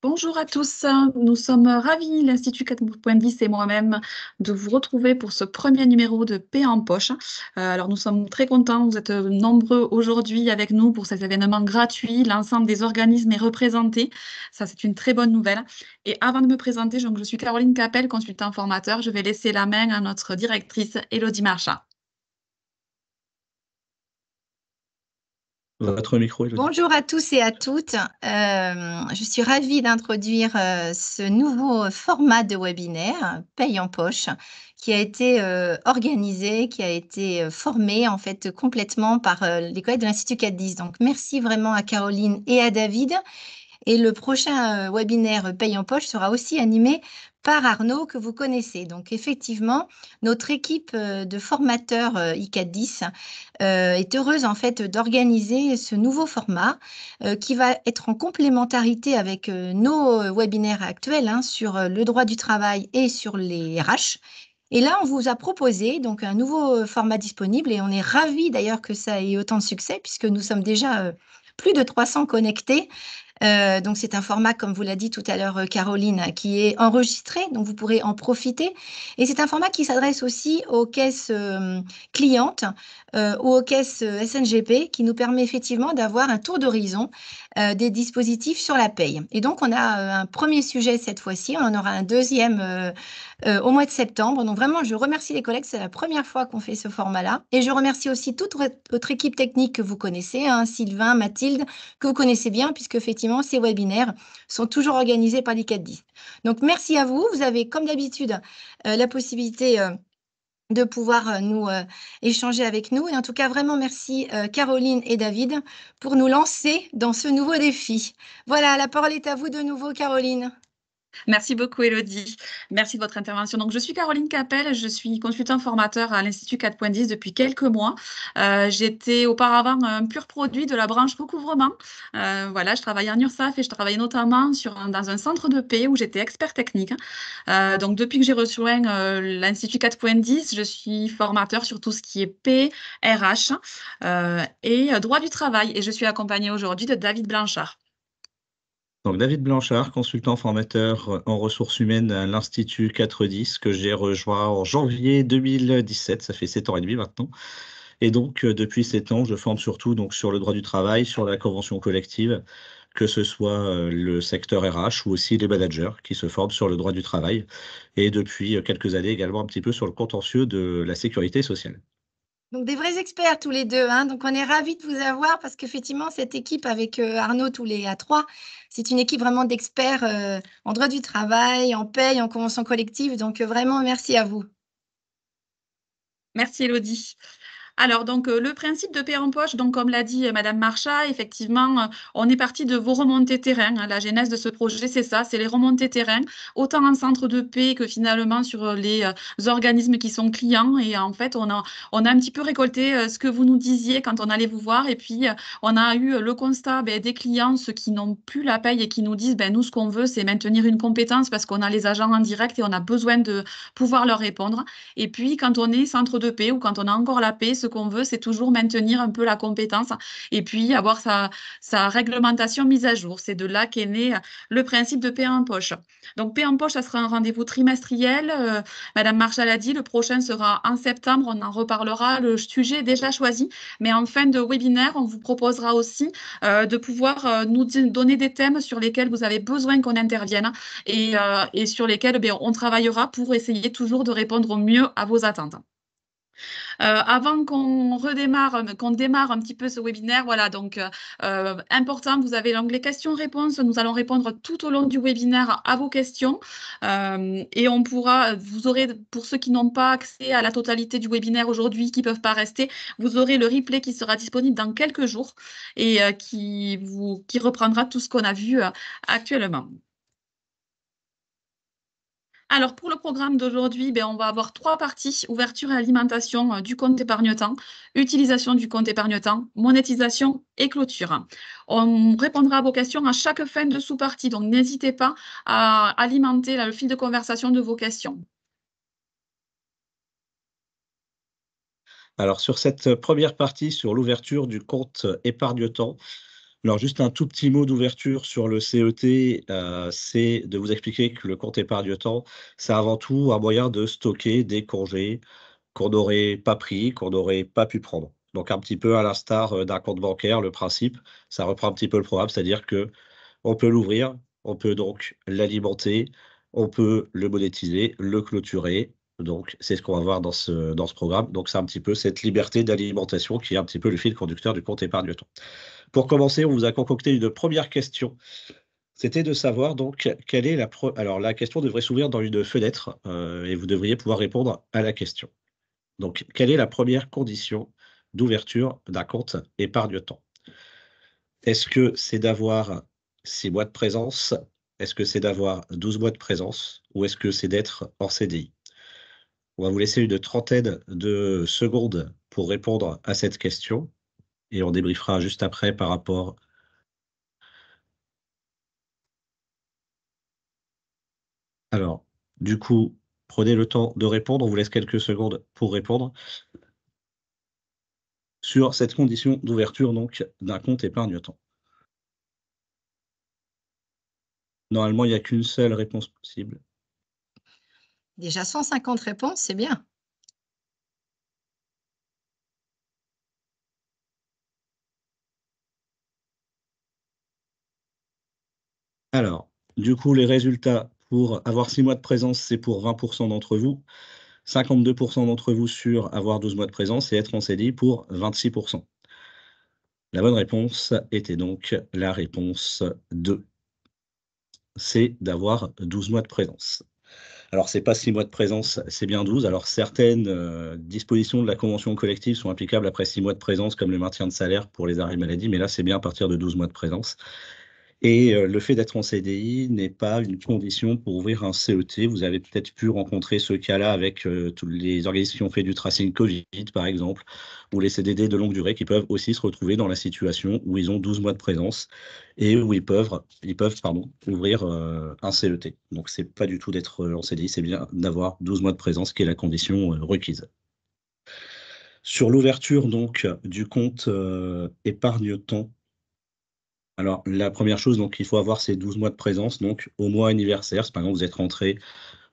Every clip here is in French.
Bonjour à tous, nous sommes ravis, l'Institut 4.10 et moi-même, de vous retrouver pour ce premier numéro de Paix en poche. Alors nous sommes très contents, vous êtes nombreux aujourd'hui avec nous pour cet événement gratuit. L'ensemble des organismes est représenté, ça c'est une très bonne nouvelle. Et avant de me présenter, donc, je suis Caroline Capel, consultant formateur. Je vais laisser la main à notre directrice, Élodie Marchand. Votre micro, Elodie. Bonjour à tous et à toutes. Je suis ravie d'introduire ce nouveau format de webinaire, Paye en poche, qui a été organisé, qui a été formé en fait complètement par les collègues de l'Institut 410. Donc, merci vraiment à Caroline et à David. Et le prochain webinaire Paye en poche sera aussi animé par Arnaud, que vous connaissez. Donc, effectivement, notre équipe de formateurs I410 est heureuse en fait d'organiser ce nouveau format qui va être en complémentarité avec nos webinaires actuels sur le droit du travail et sur les RH. Et là, on vous a proposé donc un nouveau format disponible et on est ravis d'ailleurs que ça ait autant de succès puisque nous sommes déjà plus de 300 connectés. Donc, c'est un format, comme vous l'a dit tout à l'heure Caroline, qui est enregistré, donc vous pourrez en profiter. Et c'est un format qui s'adresse aussi aux caisses clientes ou aux caisses SNGP, qui nous permet effectivement d'avoir un tour d'horizon des dispositifs sur la paye. Et donc, on a un premier sujet cette fois-ci, on en aura un deuxième au mois de septembre. Donc, vraiment, je remercie les collègues, c'est la première fois qu'on fait ce format-là. Et je remercie aussi toute votre équipe technique que vous connaissez, Sylvain, Mathilde, que vous connaissez bien, puisque effectivement, ces webinaires sont toujours organisés par l'ICAD10. Donc, merci à vous. Vous avez, comme d'habitude, la possibilité de pouvoir nous échanger avec nous. Et en tout cas, vraiment, merci Caroline et David pour nous lancer dans ce nouveau défi. Voilà, la parole est à vous de nouveau, Caroline. Merci beaucoup, Élodie. Merci de votre intervention. Donc, je suis Caroline Capel, je suis consultant formateur à l'Institut 4.10 depuis quelques mois. J'étais auparavant un pur produit de la branche recouvrement. Voilà, je travaillais en URSSAF et je travaillais notamment dans un centre de paix où j'étais expert technique. Donc, depuis que j'ai rejoint l'Institut 4.10, je suis formateur sur tout ce qui est paix, RH et droit du travail. Et je suis accompagnée aujourd'hui de David Blanchard. Donc, David Blanchard, consultant formateur en ressources humaines à l'Institut 410, que j'ai rejoint en janvier 2017. Ça fait 7 ans et demi maintenant. Et donc, depuis 7 ans, je forme surtout donc, sur le droit du travail, sur la convention collective, que ce soit le secteur RH ou aussi les managers qui se forment sur le droit du travail. Et depuis quelques années également un petit peu sur le contentieux de la sécurité sociale. Donc, des vrais experts tous les deux. Donc, on est ravis de vous avoir parce qu'effectivement, cette équipe avec Arnaud, tous les à trois, c'est une équipe vraiment d'experts en droit du travail, en paye, en convention collective. Donc, vraiment, merci à vous. Merci, Élodie. Alors, donc, le principe de paie en poche, donc, comme l'a dit Madame Marchat, effectivement, on est parti de vos remontées terrain. La genèse de ce projet, c'est ça, c'est les remontées terrain, autant en centre de paie que finalement sur les organismes qui sont clients. Et en fait, on a un petit peu récolté ce que vous nous disiez quand on allait vous voir. Et puis, on a eu le constat des clients, ceux qui n'ont plus la paye et qui nous disent, nous, ce qu'on veut, c'est maintenir une compétence parce qu'on a les agents en direct et on a besoin de pouvoir leur répondre. Et puis, quand on est centre de paie ou quand on a encore la paie, ce qu'on veut, c'est toujours maintenir un peu la compétence et puis avoir sa réglementation mise à jour. C'est de là qu'est né le principe de paie en poche. Donc, paie en poche, ça sera un rendez-vous trimestriel. Madame Marchal a dit, le prochain sera en septembre. On en reparlera. Le sujet est déjà choisi. Mais en fin de webinaire, on vous proposera aussi de pouvoir nous donner des thèmes sur lesquels vous avez besoin qu'on intervienne et sur lesquels on travaillera pour essayer toujours de répondre au mieux à vos attentes. Avant qu'on démarre un petit peu ce webinaire, voilà, donc important, vous avez l'onglet questions-réponses. Nous allons répondre tout au long du webinaire à vos questions et vous aurez, pour ceux qui n'ont pas accès à la totalité du webinaire aujourd'hui, qui ne peuvent pas rester, vous aurez le replay qui sera disponible dans quelques jours et qui reprendra tout ce qu'on a vu actuellement. Alors, pour le programme d'aujourd'hui, on va avoir trois parties: ouverture et alimentation du compte épargne-temps, utilisation du compte épargne-temps, monétisation et clôture. On répondra à vos questions à chaque fin de sous-partie, donc n'hésitez pas à alimenter le fil de conversation de vos questions. Alors, sur cette première partie, sur l'ouverture du compte épargne-temps, Alors, juste un tout petit mot d'ouverture sur le CET, c'est de vous expliquer que le compte épargne-temps, c'est avant tout un moyen de stocker des congés qu'on n'aurait pas pris, qu'on n'aurait pas pu prendre. Donc un petit peu à l'instar, d'un compte bancaire, le principe, ça reprend un petit peu le programme, c'est-à-dire que on peut l'ouvrir, on peut donc l'alimenter, on peut le monétiser, le clôturer. Donc c'est ce qu'on va voir dans ce programme. Donc c'est un petit peu cette liberté d'alimentation qui est un petit peu le fil conducteur du compte épargne-temps. Pour commencer, on vous a concocté une première question. C'était de savoir donc quelle est alors la question devrait s'ouvrir dans une fenêtre, et vous devriez pouvoir répondre à la question. Donc quelle est la première condition d'ouverture d'un compte épargne-temps? Est-ce que c'est d'avoir 6 mois de présence? Est-ce que c'est d'avoir 12 mois de présence? Ou est-ce que c'est d'être en CDI? On va vous laisser une trentaine de secondes pour répondre à cette question et on débriefera juste après par rapport. Alors, du coup, prenez le temps de répondre. On vous laisse quelques secondes pour répondre sur cette condition d'ouverture donc d'un compte épargne-temps. Normalement, il n'y a qu'une seule réponse possible. Déjà 150 réponses, c'est bien. Alors, du coup, les résultats pour avoir 6 mois de présence, c'est pour 20 d'entre vous, 52 d'entre vous sur avoir 12 mois de présence et être en CDI pour 26. La bonne réponse était donc la réponse 2. C'est d'avoir 12 mois de présence. Alors, c'est pas 6 mois de présence, c'est bien 12. Alors, certaines, dispositions de la convention collective sont applicables après 6 mois de présence, comme le maintien de salaire pour les arrêts maladie, mais là, c'est bien à partir de 12 mois de présence. Et le fait d'être en CDI n'est pas une condition pour ouvrir un CET. Vous avez peut-être pu rencontrer ce cas-là avec, tous les organismes qui ont fait du tracing Covid, par exemple, ou les CDD de longue durée qui peuvent aussi se retrouver dans la situation où ils ont 12 mois de présence et où ils peuvent, pardon, ouvrir, un CET. Donc c'est pas du tout d'être, en CDI, c'est bien d'avoir 12 mois de présence qui est la condition, requise. Sur l'ouverture donc du compte, épargne-temps. Alors, la première chose, donc, il faut avoir ces 12 mois de présence, donc au mois anniversaire. Si par exemple, vous êtes rentré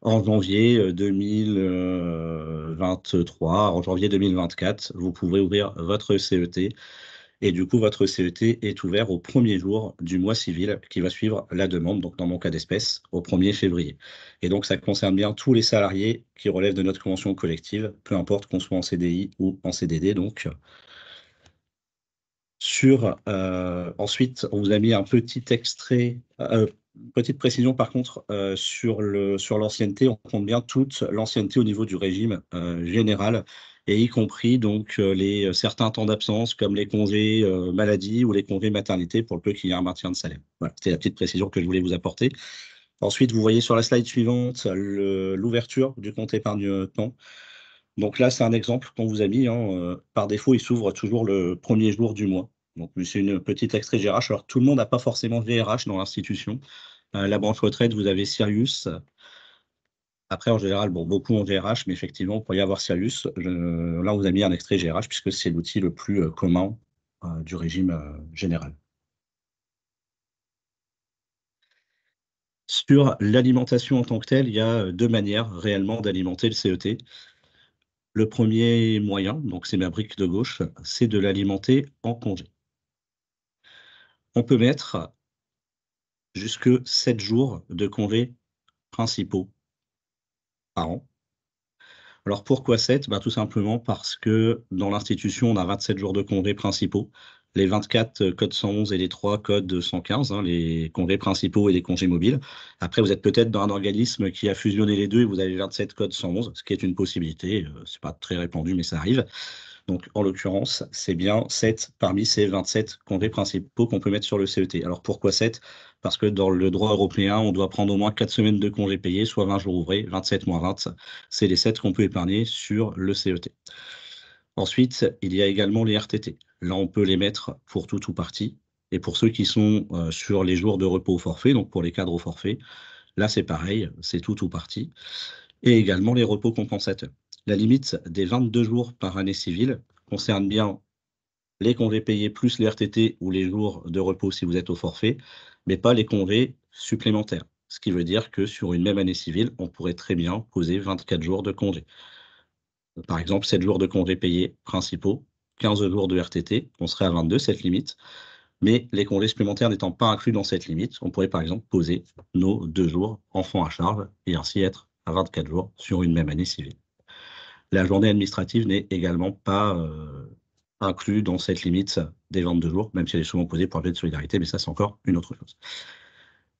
en janvier 2023, en janvier 2024, vous pouvez ouvrir votre CET. Et du coup, votre CET est ouvert au premier jour du mois civil qui va suivre la demande, donc dans mon cas d'espèce, au 1er février. Et donc, ça concerne bien tous les salariés qui relèvent de notre convention collective, peu importe qu'on soit en CDI ou en CDD. Donc, ensuite, on vous a mis un petit extrait, petite précision par contre, sur l'ancienneté. On compte bien toute l'ancienneté au niveau du régime, général et y compris donc, les certains temps d'absence comme les congés, maladie ou les congés maternité pour le peu qu'il y ait un maintien de salaire. Voilà, c'était la petite précision que je voulais vous apporter. Ensuite, vous voyez sur la slide suivante l'ouverture du compte épargne-temps. Donc là, c'est un exemple qu'on vous a mis, hein, par défaut, il s'ouvre toujours le premier jour du mois. Donc c'est une petite extrait GRH. Alors tout le monde n'a pas forcément VRH dans l'institution. La branche retraite, vous avez Sirius. Après, en général, bon, beaucoup ont VRH, mais effectivement, pour y avoir Sirius, là, on vous a mis un extrait GRH puisque c'est l'outil le plus, commun, du régime, général. Sur l'alimentation en tant que telle, il y a, 2 manières réellement d'alimenter le CET. Le premier moyen, donc c'est ma brique de gauche, c'est de l'alimenter en congé. On peut mettre jusque 7 jours de congés principaux par an. Alors pourquoi 7? Tout simplement parce que dans l'institution, on a 27 jours de congés principaux, les 24 code 111 et les 3 code 115, hein, les congés principaux et les congés mobiles. Après, vous êtes peut-être dans un organisme qui a fusionné les 2 et vous avez 27 code 111, ce qui est une possibilité, c'est pas très répandu, mais ça arrive. Donc, en l'occurrence, c'est bien 7 parmi ces 27 congés principaux qu'on peut mettre sur le CET. Alors, pourquoi 7? Parce que dans le droit européen, on doit prendre au moins 4 semaines de congés payés, soit 20 jours ouvrés, 27 moins 20, c'est les 7 qu'on peut épargner sur le CET. Ensuite, il y a également les RTT. Là, on peut les mettre pour tout ou partie. Et pour ceux qui sont sur les jours de repos au forfait, donc pour les cadres au forfait, là, c'est pareil, c'est tout ou partie. Et également les repos compensateurs. La limite des 22 jours par année civile concerne bien les congés payés plus les RTT ou les jours de repos si vous êtes au forfait, mais pas les congés supplémentaires. Ce qui veut dire que sur une même année civile, on pourrait très bien poser 24 jours de congés. Par exemple, 7 jours de congés payés principaux, 15 jours de RTT, on serait à 22, cette limite. Mais les congés supplémentaires n'étant pas inclus dans cette limite, on pourrait par exemple poser nos 2 jours enfants à charge et ainsi être à 24 jours sur une même année civile. La journée administrative n'est également pas inclue dans cette limite des 22 jours, même si elle est souvent posée pour un de solidarité, mais ça c'est encore une autre chose.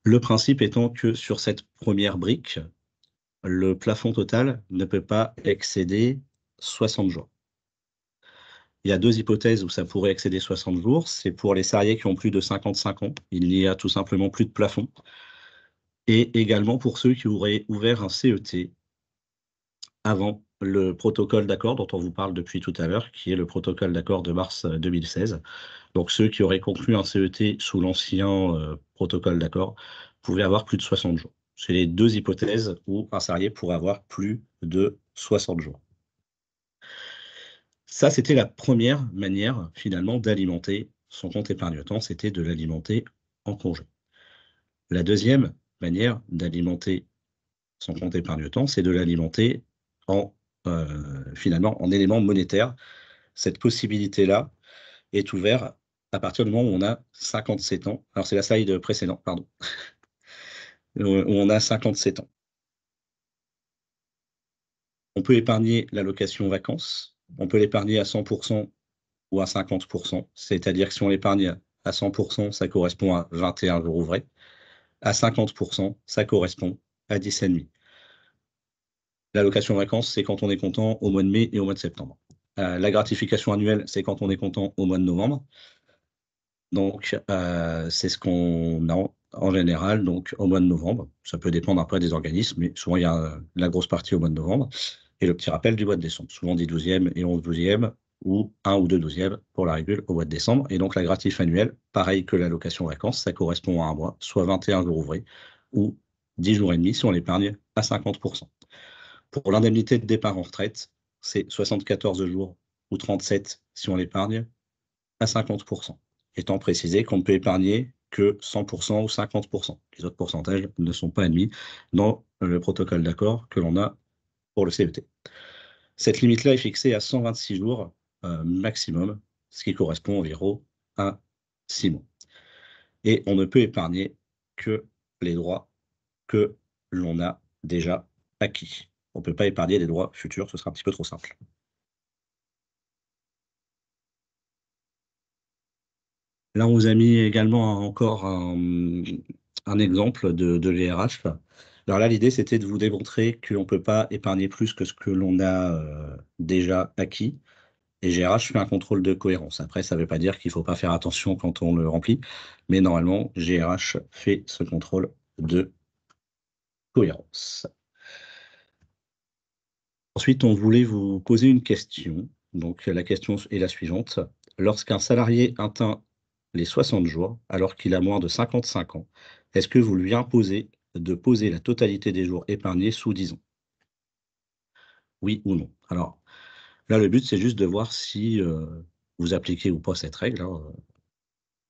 Le principe étant que sur cette première brique, le plafond total ne peut pas excéder 60 jours. Il y a 2 hypothèses où ça pourrait excéder 60 jours. C'est pour les salariés qui ont plus de 55 ans. Il n'y a tout simplement plus de plafond. Et également pour ceux qui auraient ouvert un CET avant le protocole d'accord dont on vous parle depuis tout à l'heure, qui est le protocole d'accord de mars 2016. Donc ceux qui auraient conclu un CET sous l'ancien protocole d'accord pouvaient avoir plus de 60 jours. C'est les 2 hypothèses où un salarié pourrait avoir plus de 60 jours. Ça, c'était la première manière, finalement, d'alimenter son compte épargne-temps, c'était de l'alimenter en congé. La deuxième manière d'alimenter son compte épargne-temps, c'est de l'alimenter en, finalement, en éléments monétaires. Cette possibilité-là est ouverte à partir du moment où on a 57 ans. Alors, c'est la slide précédente, pardon, où on a 57 ans. On peut épargner l'allocation vacances, on peut l'épargner à 100% ou à 50%, c'est-à-dire que si on l'épargne à 100%, ça correspond à 21 jours ouvrés. À 50%, ça correspond à 10,5. L'allocation vacances, c'est quand on est content au mois de mai et au mois de septembre. La gratification annuelle, c'est quand on est content au mois de novembre. Donc, c'est ce qu'on a en général donc, au mois de novembre. Ça peut dépendre après des organismes, mais souvent, il y a la grosse partie au mois de novembre. Et le petit rappel du mois de décembre, souvent 10 12e et 11 12e, ou 1 ou 2 12e pour la régule au mois de décembre. Et donc, la gratif annuelle, pareil que l'allocation vacances, ça correspond à un mois, soit 21 jours ouvrés, ou 10 jours et demi si on l'épargne à 50%. Pour l'indemnité de départ en retraite, c'est 74 jours ou 37 si on l'épargne à 50%. Étant précisé qu'on ne peut épargner que 100% ou 50%. Les autres pourcentages ne sont pas admis dans le protocole d'accord que l'on a pour le CET. Cette limite-là est fixée à 126 jours maximum, ce qui correspond environ à 6 mois. Et on ne peut épargner que les droits que l'on a déjà acquis. On ne peut pas épargner des droits futurs, ce sera un petit peu trop simple. Là, on vous a mis également encore un exemple de GRH. Alors là, l'idée, c'était de vous démontrer qu'on ne peut pas épargner plus que ce que l'on a déjà acquis. Et GRH fait un contrôle de cohérence. Après, ça ne veut pas dire qu'il ne faut pas faire attention quand on le remplit, mais normalement, GRH fait ce contrôle de cohérence. Ensuite, on voulait vous poser une question. Donc, la question est la suivante. Lorsqu'un salarié atteint les 60 jours, alors qu'il a moins de 55 ans, est-ce que vous lui imposez de poser la totalité des jours épargnés sous 10 ans? Oui ou non? Alors, là, le but, c'est juste de voir si vous appliquez ou pas cette règle.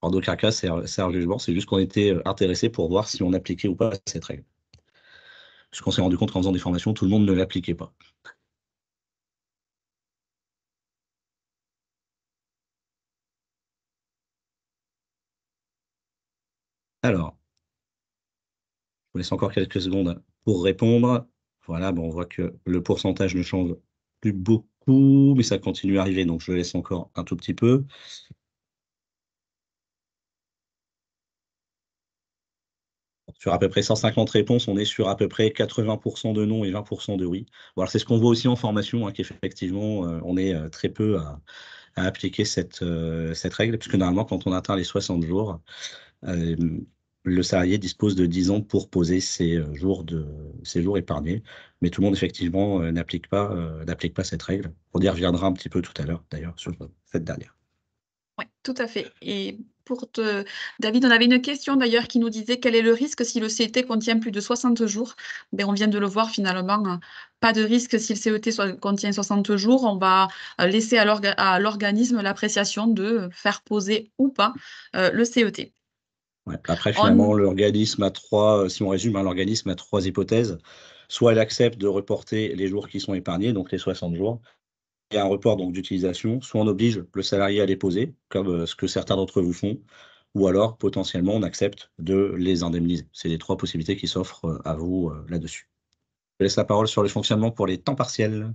En aucun cas, c'est un jugement, c'est juste qu'on était intéressé pour voir si on appliquait ou pas cette règle. Parce qu'on s'est rendu compte qu'en faisant des formations, tout le monde ne l'appliquait pas. Alors, je vous laisse encore quelques secondes pour répondre. Voilà, bon, on voit que le pourcentage ne change plus beaucoup, mais ça continue à arriver, donc je laisse encore un tout petit peu. Sur à peu près 150 réponses, on est sur à peu près 80% de non et 20% de oui. Bon, alors c'est ce qu'on voit aussi en formation, hein, qu'effectivement, on est très peu à appliquer cette règle, puisque normalement, quand on atteint les 60 jours, le salarié dispose de 10 ans pour poser ses jours épargnés. Mais tout le monde, effectivement, n'applique pas cette règle. On y reviendra un petit peu tout à l'heure, d'ailleurs, sur cette dernière. Oui, tout à fait. Et David, on avait une question d'ailleurs qui nous disait quel est le risque si le CET contient plus de 60 jours. Ben, on vient de le voir finalement, pas de risque si le CET contient 60 jours. On va laisser à l'organisme l'appréciation de faire poser ou pas le CET. Ouais. Après, finalement, l'organisme a trois, si on résume, hein, l'organisme a trois hypothèses. Soit elle accepte de reporter les jours qui sont épargnés, donc les 60 jours. Il y a un report donc d'utilisation, soit on oblige le salarié à les poser, comme ce que certains d'entre vous font, ou alors potentiellement on accepte de les indemniser. C'est les trois possibilités qui s'offrent à vous là-dessus. Je laisse la parole sur le fonctionnement pour les temps partiels.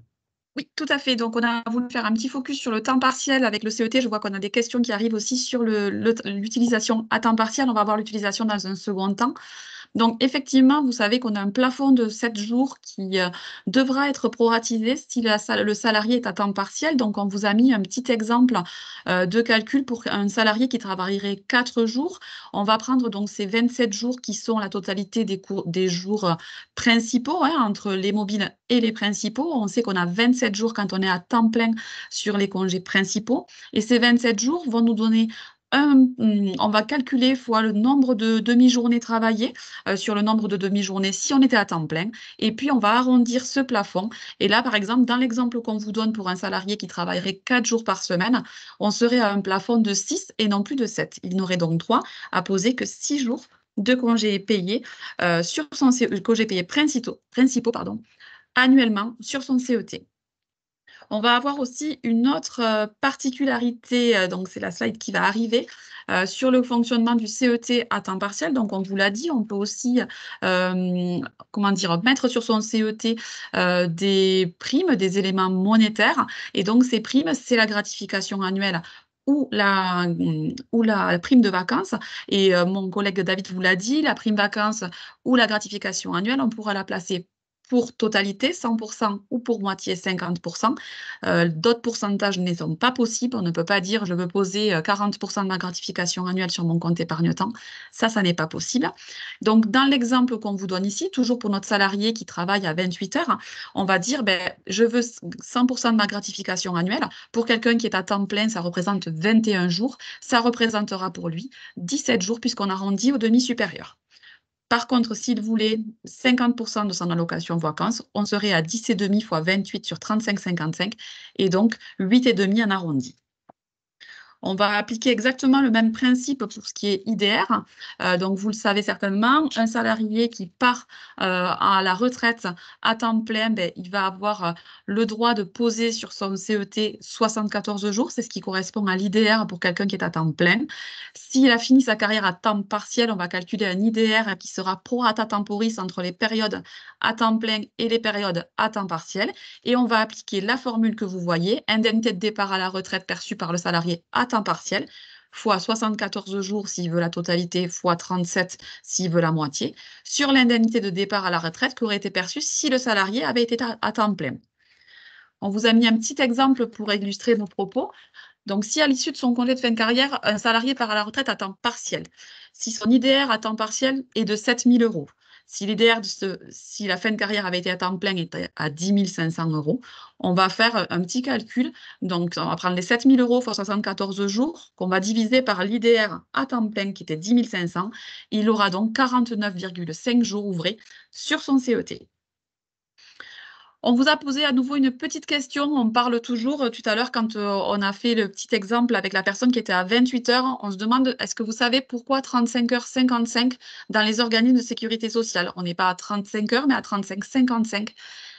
Oui, tout à fait. Donc, on a voulu faire un petit focus sur le temps partiel avec le CET. Je vois qu'on a des questions qui arrivent aussi sur l'utilisation à temps partiel. On va voir l'utilisation dans un second temps. Donc, effectivement, vous savez qu'on a un plafond de 7 jours qui devra être proratisé si le salarié est à temps partiel. Donc, on vous a mis un petit exemple de calcul pour un salarié qui travaillerait 4 jours. On va prendre donc ces 27 jours qui sont la totalité des jours principaux, hein, entre les mobiles et les principaux. On sait qu'on a 27 jours quand on est à temps plein sur les congés principaux. Et ces 27 jours vont nous donner on va calculer fois le nombre de demi-journées travaillées sur le nombre de demi-journées si on était à temps plein. Et puis, on va arrondir ce plafond. Et là, par exemple, dans l'exemple qu'on vous donne pour un salarié qui travaillerait 4 jours par semaine, on serait à un plafond de 6 et non plus de 7. Il n'aurait donc droit à poser que 6 jours de congés payés sur son congés payés principaux, annuellement sur son CET. On va avoir aussi une autre particularité, donc c'est la slide qui va arriver, sur le fonctionnement du CET à temps partiel. Donc, on vous l'a dit, on peut aussi mettre sur son CET des primes, des éléments monétaires. Et donc, ces primes, c'est la gratification annuelle ou la prime de vacances. Et mon collègue David vous l'a dit, la prime vacances ou la gratification annuelle, on pourra la placer pour totalité, 100% ou pour moitié, 50%. D'autres pourcentages ne sont pas possibles. On ne peut pas dire je veux poser 40% de ma gratification annuelle sur mon compte épargne-temps. Ça n'est pas possible. Donc, dans l'exemple qu'on vous donne ici, toujours pour notre salarié qui travaille à 28 heures, on va dire je veux 100% de ma gratification annuelle. Pour quelqu'un qui est à temps plein, ça représente 21 jours. Ça représentera pour lui 17 jours puisqu'on arrondit au demi-supérieur. Par contre, s'il voulait 50% de son allocation vacances, on serait à 10,5 fois 28 sur 35,55 et donc 8,5 en arrondi. On va appliquer exactement le même principe pour ce qui est IDR. Donc, vous le savez certainement, un salarié qui part à la retraite à temps plein, il va avoir le droit de poser sur son CET 74 jours. C'est ce qui correspond à l'IDR pour quelqu'un qui est à temps plein. S'il a fini sa carrière à temps partiel, on va calculer un IDR qui sera pro rata temporis entre les périodes à temps plein et les périodes à temps partiel. Et on va appliquer la formule que vous voyez, indemnité de départ à la retraite perçue par le salarié à temps partiel, fois 74 jours s'il veut la totalité, fois 37 s'il veut la moitié, sur l'indemnité de départ à la retraite qui aurait été perçue si le salarié avait été à temps plein. On vous a mis un petit exemple pour illustrer nos propos. Donc, si à l'issue de son congé de fin de carrière, un salarié part à la retraite à temps partiel, si son IDR à temps partiel est de 7 000 euros, si la fin de carrière avait été à temps plein était à 10 500 euros, on va faire un petit calcul. Donc, on va prendre les 7 000 euros fois 74 jours qu'on va diviser par l'IDR à temps plein qui était 10 500. Il aura donc 49,5 jours ouvrés sur son CET. On vous a posé à nouveau une petite question. On parle toujours, tout à l'heure, quand on a fait le petit exemple avec la personne qui était à 28 heures, on se demande, est-ce que vous savez pourquoi 35h55 dans les organismes de sécurité sociale? On n'est pas à 35 heures, mais à 35,55.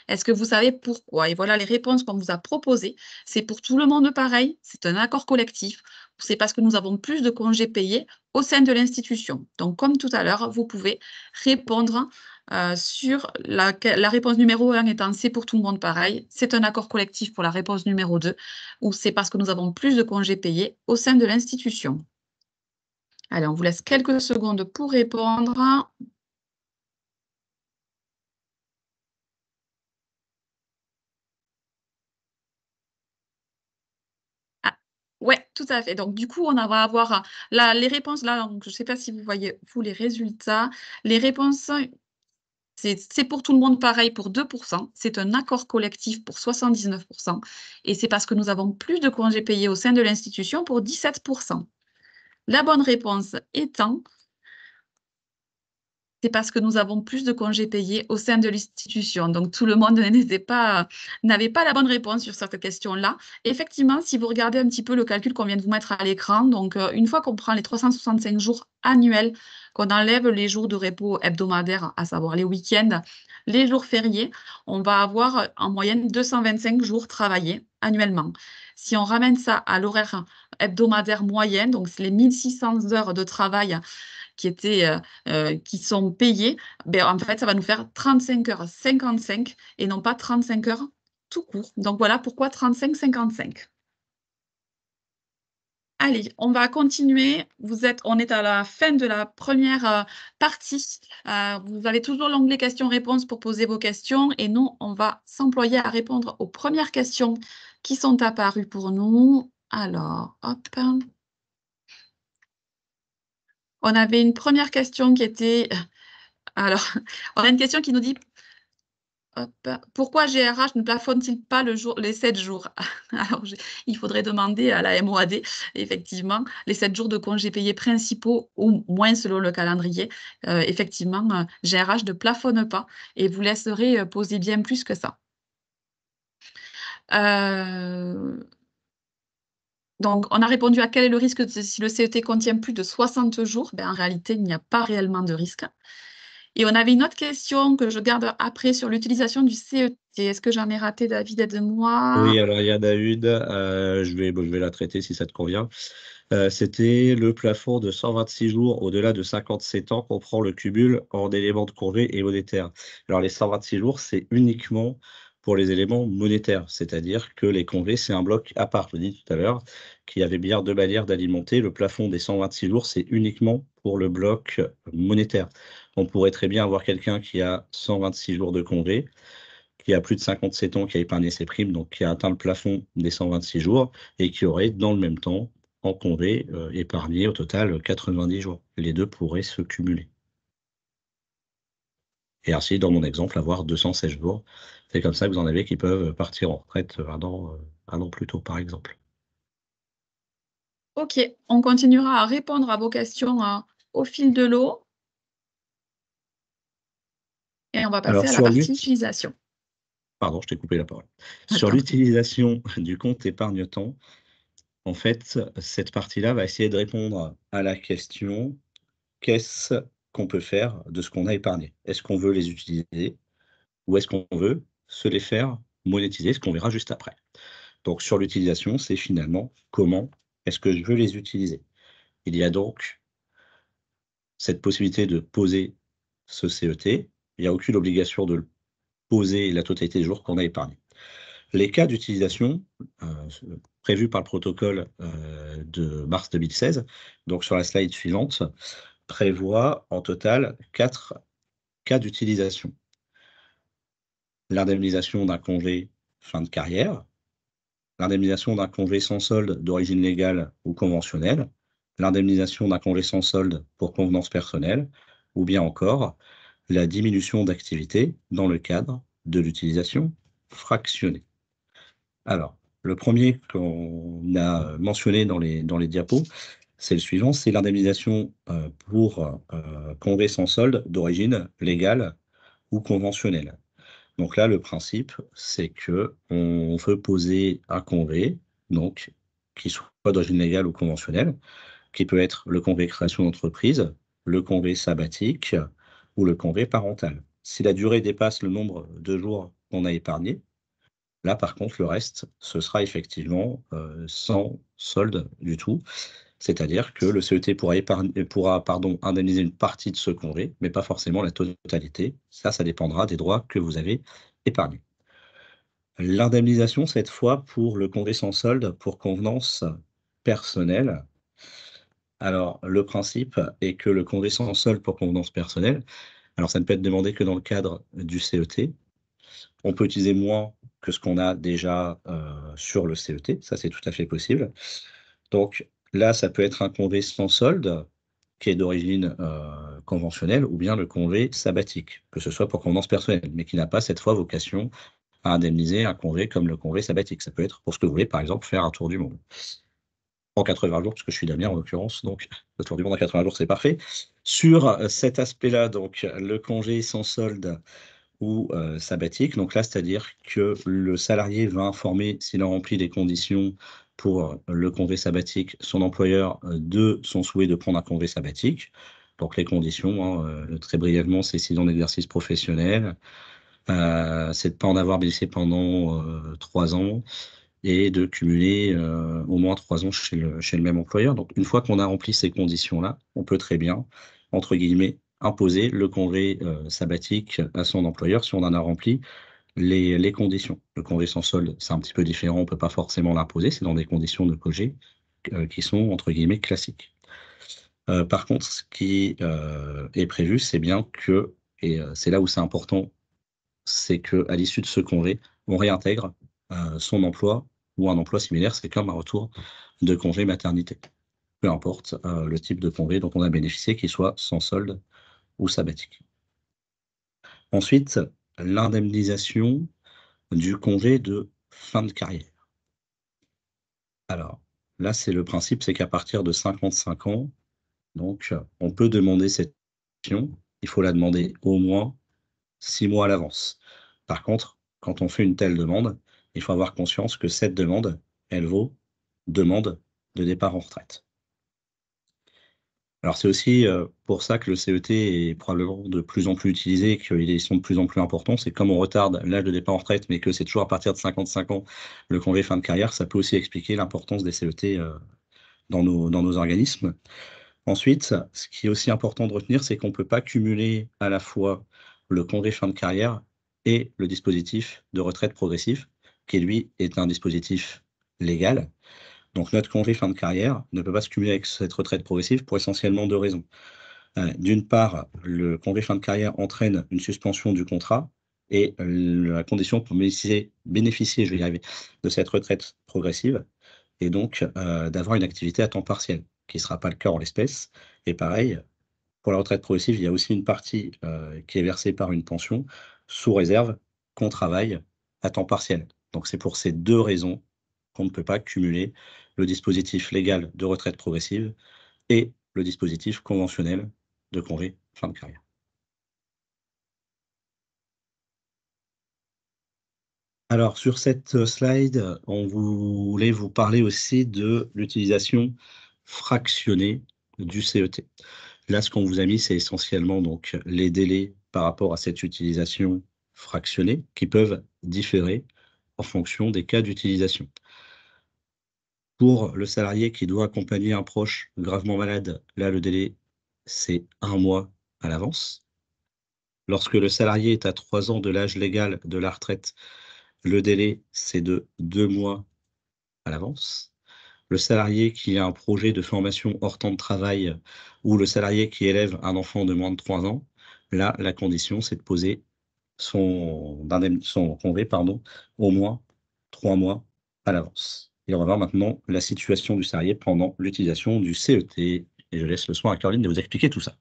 Est-ce que vous savez pourquoi? Et voilà les réponses qu'on vous a proposées. C'est pour tout le monde pareil, c'est un accord collectif. C'est parce que nous avons plus de congés payés au sein de l'institution. Donc, comme tout à l'heure, vous pouvez répondre sur la réponse numéro 1 étant c'est pour tout le monde pareil. C'est un accord collectif pour la réponse numéro 2, ou c'est parce que nous avons plus de congés payés au sein de l'institution. Allez, on vous laisse quelques secondes pour répondre. Ouais, tout à fait. Donc, du coup, on va avoir les réponses là. Donc, je ne sais pas si vous voyez, vous, les résultats. Les réponses, c'est pour tout le monde pareil pour 2%. C'est un accord collectif pour 79%. Et c'est parce que nous avons plus de congés payés au sein de l'institution pour 17%. La bonne réponse étant, c'est parce que nous avons plus de congés payés au sein de l'institution. Donc, tout le monde n'avait pas la bonne réponse sur cette question-là. Effectivement, si vous regardez un petit peu le calcul qu'on vient de vous mettre à l'écran, donc une fois qu'on prend les 365 jours annuels, qu'on enlève les jours de repos hebdomadaires, à savoir les week-ends, les jours fériés, on va avoir en moyenne 225 jours travaillés annuellement. Si on ramène ça à l'horaire hebdomadaire moyen, donc c'est les 1600 heures de travail qui sont payés, ben, en fait, ça va nous faire 35h55 et non pas 35 heures tout court. Donc voilà pourquoi 35-55. Allez, on va continuer. On est à la fin de la première partie. Vous avez toujours l'onglet questions-réponses pour poser vos questions et nous, on va s'employer à répondre aux premières questions qui sont apparues pour nous. Alors, hop. On avait une première question qui était... Alors, on a une question qui nous dit pourquoi GRH ne plafonne-t-il pas les 7 jours? Alors, il faudrait demander à la MOAD, effectivement, les 7 jours de congés payés principaux, ou moins selon le calendrier. Effectivement, GRH ne plafonne pas et vous laisserez poser bien plus que ça. Donc, on a répondu à quel est le risque si le CET contient plus de 60 jours. Ben, en réalité, il n'y a pas réellement de risque. Et on avait une autre question que je garde après sur l'utilisation du CET. Est-ce que j'en ai raté, David? Aide-moi. Oui, alors il y en a une, je vais la traiter si ça te convient. C'était le plafond de 126 jours au-delà de 57 ans comprend le cumul en éléments de congé et monétaires. Alors les 126 jours, c'est uniquement pour les éléments monétaires, c'est-à-dire que les congés, c'est un bloc à part. Je dis tout à l'heure qu'il y avait bien deux manières d'alimenter. Le plafond des 126 jours, c'est uniquement pour le bloc monétaire. On pourrait très bien avoir quelqu'un qui a 126 jours de congé, qui a plus de 57 ans, qui a épargné ses primes, donc qui a atteint le plafond des 126 jours et qui aurait, dans le même temps, en congé, épargné au total 90 jours. Les deux pourraient se cumuler. Et ainsi, dans mon exemple, avoir 216 jours. C'est comme ça que vous en avez qui peuvent partir en retraite un an plus tôt, par exemple. Ok, on continuera à répondre à vos questions au fil de l'eau. Et on va passer à la partie utilisation. Pardon, je t'ai coupé la parole. Sur l'utilisation du compte épargne-temps, en fait, cette partie-là va essayer de répondre à la question: qu'est-ce qu'on peut faire de ce qu'on a épargné? Est-ce qu'on veut les utiliser ou est-ce qu'on veut se les faire monétiser, ce qu'on verra juste après? Donc sur l'utilisation, c'est finalement comment est-ce que je veux les utiliser? Il y a donc cette possibilité de poser ce CET. Il n'y a aucune obligation de le poser la totalité des jours qu'on a épargnés. Les cas d'utilisation prévus par le protocole de mars 2016, donc sur la slide suivante, prévoit en total 4 cas d'utilisation. L'indemnisation d'un congé fin de carrière, l'indemnisation d'un congé sans solde d'origine légale ou conventionnelle, l'indemnisation d'un congé sans solde pour convenance personnelle, ou bien encore la diminution d'activité dans le cadre de l'utilisation fractionnée. Alors, le premier qu'on a mentionné dans les diapos, c'est le suivant, c'est l'indemnisation pour congé sans solde d'origine légale ou conventionnelle. Donc là, le principe, c'est qu'on veut poser un congé, donc, qui soit d'origine légale ou conventionnelle, qui peut être le congé création d'entreprise, le congé sabbatique ou le congé parental. Si la durée dépasse le nombre de jours qu'on a épargné, là, par contre, le reste, ce sera effectivement sans solde du tout. C'est-à-dire que le CET pourra indemniser une partie de ce congé, mais pas forcément la totalité. Ça dépendra des droits que vous avez épargnés. L'indemnisation, cette fois, pour le congé sans solde pour convenance personnelle. Alors, le principe est que le congé sans solde pour convenance personnelle, alors ça ne peut être demandé que dans le cadre du CET. On peut utiliser moins que ce qu'on a déjà sur le CET, ça c'est tout à fait possible. Donc là, ça peut être un congé sans solde qui est d'origine conventionnelle ou bien le congé sabbatique, que ce soit pour convenance personnelle, mais qui n'a pas cette fois vocation à indemniser un congé comme le congé sabbatique. Ça peut être pour ce que vous voulez, par exemple, faire un tour du monde. en 80 jours, parce que je suis Damien en l'occurrence, donc le tour du monde en 80 jours, c'est parfait. Sur cet aspect-là, donc le congé sans solde ou sabbatique, donc là, c'est-à-dire que le salarié va informer, s'il a rempli les conditions pour le congé sabbatique, son employeur de son souhait de prendre un congé sabbatique. Donc les conditions, très brièvement, c'est 6 ans d'exercice professionnel, c'est de ne pas en avoir baissé pendant 3 ans et de cumuler au moins 3 ans chez le même employeur. Donc une fois qu'on a rempli ces conditions-là, on peut très bien, entre guillemets, imposer le congé sabbatique à son employeur si on en a rempli les conditions. Le congé sans solde, c'est un petit peu différent, on ne peut pas forcément l'imposer, c'est dans des conditions de congé qui sont, entre guillemets, classiques. Par contre, ce qui est prévu, c'est bien que, et c'est là où c'est important, c'est qu'à l'issue de ce congé, on réintègre son emploi ou un emploi similaire, c'est comme un retour de congé maternité. Peu importe le type de congé dont on a bénéficié, qu'il soit sans solde ou sabbatique. Ensuite, l'indemnisation du congé de fin de carrière. Alors, là, c'est le principe, c'est qu'à partir de 55 ans, donc, on peut demander cette option. Il faut la demander au moins 6 mois à l'avance. Par contre, quand on fait une telle demande, il faut avoir conscience que cette demande, elle vaut demande de départ en retraite. Alors c'est aussi pour ça que le CET est probablement de plus en plus utilisé, qu'ils sont de plus en plus importants. C'est comme on retarde l'âge de départ en retraite, mais que c'est toujours à partir de 55 ans le congé fin de carrière, ça peut aussi expliquer l'importance des CET dans nos organismes. Ensuite, ce qui est aussi important de retenir, c'est qu'on ne peut pas cumuler à la fois le congé fin de carrière et le dispositif de retraite progressif, qui lui est un dispositif légal. Donc notre congé fin de carrière ne peut pas se cumuler avec cette retraite progressive pour essentiellement 2 raisons. D'une part, le congé fin de carrière entraîne une suspension du contrat et la condition pour bénéficier, je vais y arriver, de cette retraite progressive et donc d'avoir une activité à temps partiel, qui ne sera pas le cas en l'espèce. Et pareil, pour la retraite progressive, il y a aussi une partie qui est versée par une pension, sous réserve qu'on travaille à temps partiel. Donc c'est pour ces 2 raisons qu'on ne peut pas cumuler le dispositif légal de retraite progressive et le dispositif conventionnel de congé fin de carrière. Alors sur cette slide, on voulait vous parler aussi de l'utilisation fractionnée du CET. Là, ce qu'on vous a mis, c'est essentiellement donc les délais par rapport à cette utilisation fractionnée qui peuvent différer en fonction des cas d'utilisation. Pour le salarié qui doit accompagner un proche gravement malade, là, le délai, c'est 1 mois à l'avance. Lorsque le salarié est à 3 ans de l'âge légal de la retraite, le délai, c'est de 2 mois à l'avance. Le salarié qui a un projet de formation hors temps de travail ou le salarié qui élève un enfant de moins de 3 ans, là, la condition, c'est de poser son congé, au moins 3 mois à l'avance. Et on va voir maintenant la situation du salarié pendant l'utilisation du CET. Et je laisse le soin à Caroline de vous expliquer tout ça.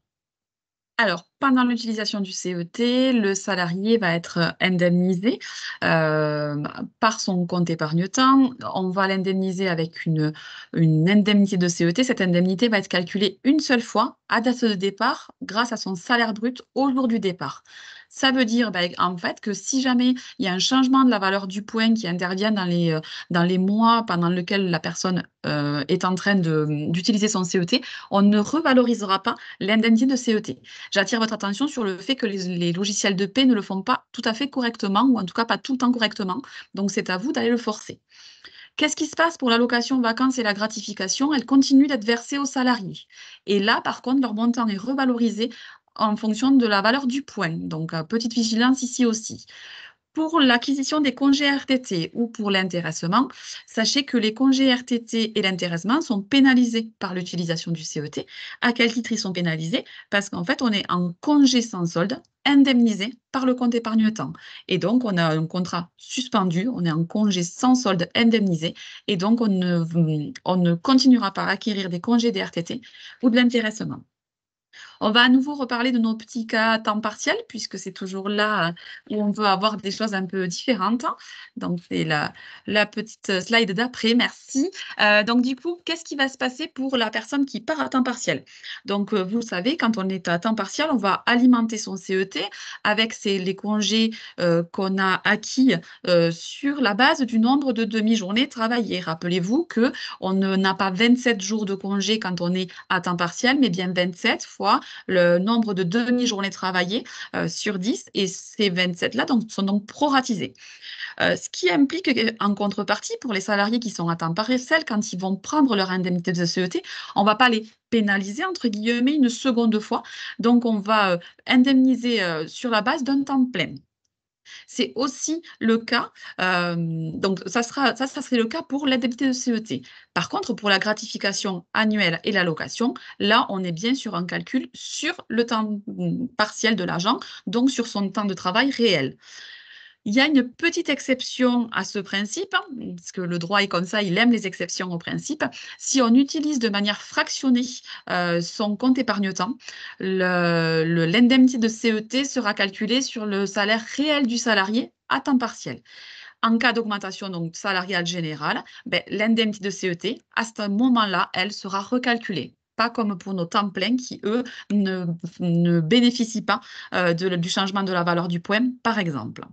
Alors, pendant l'utilisation du CET, le salarié va être indemnisé par son compte épargne-temps. On va l'indemniser avec une indemnité de CET. Cette indemnité va être calculée une seule fois à date de départ grâce à son salaire brut au jour du départ. Ça veut dire en fait que si jamais il y a un changement de la valeur du point qui intervient dans les mois pendant lesquels la personne est en train d'utiliser son CET, on ne revalorisera pas l'indemnité de CET. J'attire votre attention sur le fait que les logiciels de paie ne le font pas tout à fait correctement, ou en tout cas pas tout le temps correctement. Donc, c'est à vous d'aller le forcer. Qu'est-ce qui se passe pour l'allocation vacances et la gratification? Elles continuent d'être versées aux salariés. Et là, par contre, leur montant est revalorisé en fonction de la valeur du point. Donc, petite vigilance ici aussi. Pour l'acquisition des congés RTT ou pour l'intéressement, sachez que les congés RTT et l'intéressement sont pénalisés par l'utilisation du CET. À quel titre ils sont pénalisés? Parce qu'en fait, on est en congé sans solde, indemnisé par le compte épargne-temps. Et donc, on a un contrat suspendu, on est en congé sans solde indemnisé. Et donc, on ne continuera pas à acquérir des congés des RTT ou de l'intéressement. On va à nouveau reparler de nos petits cas à temps partiel, puisque c'est toujours là où on veut avoir des choses un peu différentes. Donc, c'est la petite slide d'après, merci. Donc, du coup, qu'est-ce qui va se passer pour la personne qui part à temps partiel? Donc, vous savez, quand on est à temps partiel, on va alimenter son CET avec les congés qu'on a acquis sur la base du nombre de demi-journées travaillées. Rappelez-vous que on n'a pas 27 jours de congé quand on est à temps partiel, mais bien 27 fois le nombre de demi-journées travaillées sur 10, et ces 27-là sont donc proratisés. Ce qui implique en contrepartie, pour les salariés qui sont à temps partiel, quand ils vont prendre leur indemnité de CET, on ne va pas les pénaliser, entre guillemets, une seconde fois. Donc, on va indemniser sur la base d'un temps plein. C'est aussi le cas, donc ça serait le cas pour l'indemnité de CET. Par contre, pour la gratification annuelle et l'allocation, là, on est bien sur un calcul sur le temps partiel de l'agent, donc sur son temps de travail réel. Il y a une petite exception à ce principe, parce que le droit est comme ça, il aime les exceptions au principe. Si on utilise de manière fractionnée son compte épargne-temps, l'indemnité de CET sera calculée sur le salaire réel du salarié à temps partiel. En cas d'augmentation donc salariale générale, ben, l'indemnité de CET, à ce moment-là, elle sera recalculée. Pas comme pour nos temps pleins qui, eux, ne bénéficient pas du changement de la valeur du point, par exemple.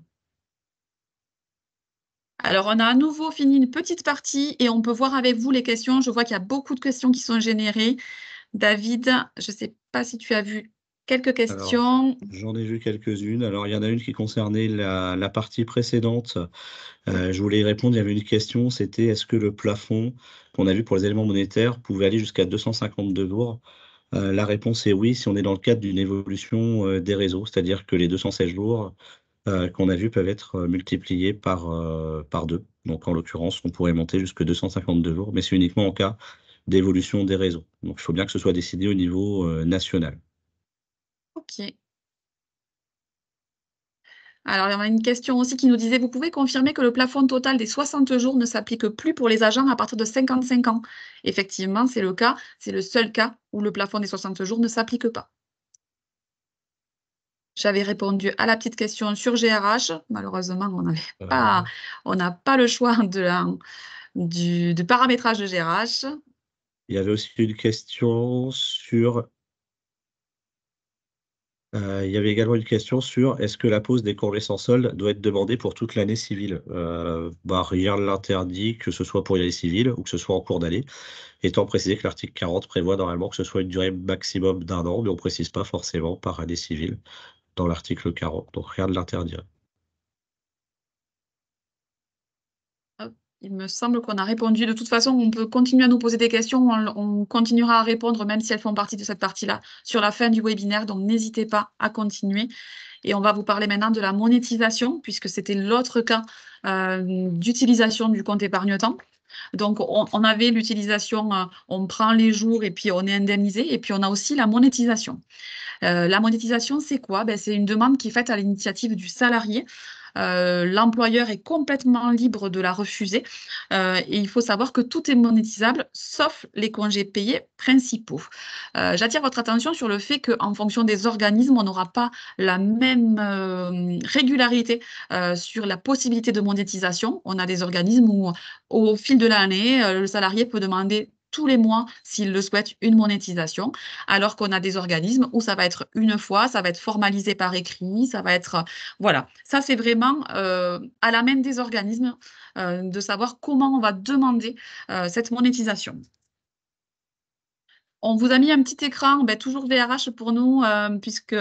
Alors, on a à nouveau fini une petite partie et on peut voir avec vous les questions. Je vois qu'il y a beaucoup de questions qui sont générées. David, je ne sais pas si tu as vu quelques Alors, questions. j'en ai vu quelques-unes. Alors, il y en a une qui concernait la partie précédente. Je voulais y répondre. Il y avait une question, c'était est-ce que le plafond qu'on a vu pour les éléments monétaires pouvait aller jusqu'à 252 jours? La réponse est oui, si on est dans le cadre d'une évolution des réseaux, c'est-à-dire que les 216 jours qu'on a vus peuvent être multipliés par 2. Donc, en l'occurrence, on pourrait monter jusqu'à 252 jours, mais c'est uniquement en cas d'évolution des réseaux. Donc, il faut bien que ce soit décidé au niveau national. OK. Alors, il y en a une question aussi qui nous disait, vous pouvez confirmer que le plafond total des 60 jours ne s'applique plus pour les agents à partir de 55 ans? Effectivement, c'est le cas. C'est le seul cas où le plafond des 60 jours ne s'applique pas. J'avais répondu à la petite question sur GRH. Malheureusement, on n'a pas le choix du paramétrage de GRH. Il y avait aussi une question sur il y avait également une question sur est-ce que la pause des congés sans solde doit être demandée pour toute l'année civile? Rien ne l'interdit, que ce soit pour l'année civile ou que ce soit en cours d'année, étant précisé que l'article 40 prévoit normalement que ce soit une durée maximum d'1 an, mais on ne précise pas forcément par année civile dans l'article 40, donc rien ne l'interdit. Hop, il me semble qu'on a répondu. De toute façon, on peut continuer à nous poser des questions. On continuera à répondre, même si elles font partie de cette partie-là, sur la fin du webinaire. Donc, n'hésitez pas à continuer. Et on va vous parler maintenant de la monétisation, puisque c'était l'autre cas d'utilisation du compte épargne-temps. Donc, on avait l'utilisation, on prend les jours et puis on est indemnisé. Et puis, on a aussi la monétisation. La monétisation, c'est quoi? Ben, c'est une demande qui est faite à l'initiative du salarié. L'employeur est complètement libre de la refuser. Et il faut savoir que tout est monétisable, sauf les congés payés principaux. J'attire votre attention sur le fait qu'en fonction des organismes, on n'aura pas la même régularité sur la possibilité de monétisation. On a des organismes où, au fil de l'année, le salarié peut demander tous les mois, s'il le souhaite, une monétisation, alors qu'on a des organismes où ça va être une fois, ça va être formalisé par écrit, ça va être... Voilà, ça c'est vraiment à la main des organismes de savoir comment on va demander cette monétisation. On vous a mis un petit écran, ben, toujours VRH pour nous, puisque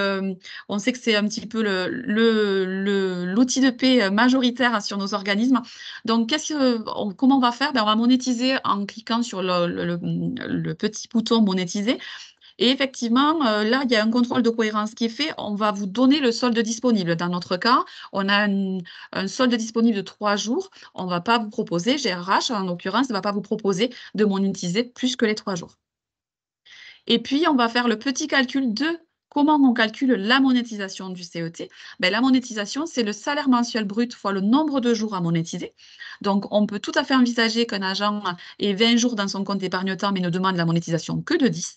on sait que c'est un petit peu l'outil de paie majoritaire sur nos organismes. Donc, comment on va faire? Ben, on va monétiser en cliquant sur le petit bouton monétiser. Et effectivement, là, il y a un contrôle de cohérence qui est fait. On va vous donner le solde disponible. Dans notre cas, on a un solde disponible de 3 jours. On ne va pas vous proposer, GRH en l'occurrence, ne va pas vous proposer de monétiser plus que les 3 jours. Et puis, on va faire le petit calcul de comment on calcule la monétisation du CET. Ben, la monétisation, c'est le salaire mensuel brut fois le nombre de jours à monétiser. Donc, on peut tout à fait envisager qu'un agent ait 20 jours dans son compte épargne-temps, mais ne demande la monétisation que de 10.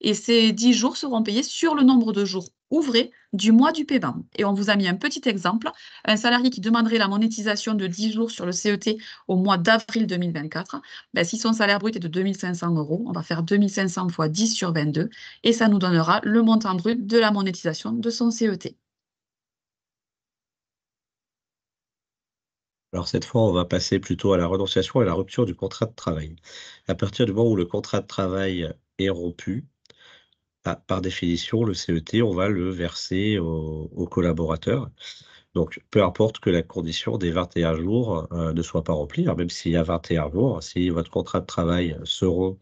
et ces 10 jours seront payés sur le nombre de jours ouvrés du mois du paiement. Et on vous a mis un petit exemple. Un salarié qui demanderait la monétisation de 10 jours sur le CET au mois d'avril 2024, ben, si son salaire brut est de 2 500 €, on va faire 2 500 fois 10 sur 22 et ça nous donnera le montant brut de la monétisation de son CET. Alors cette fois, on va passer plutôt à la renonciation et la rupture du contrat de travail. À partir du moment où le contrat de travail est rompu, par définition, le CET, on va le verser au collaborateur. Donc peu importe que la condition des 21 jours, ne soit pas remplie, hein, même s'il y a 21 jours, si votre contrat de travail se rompt,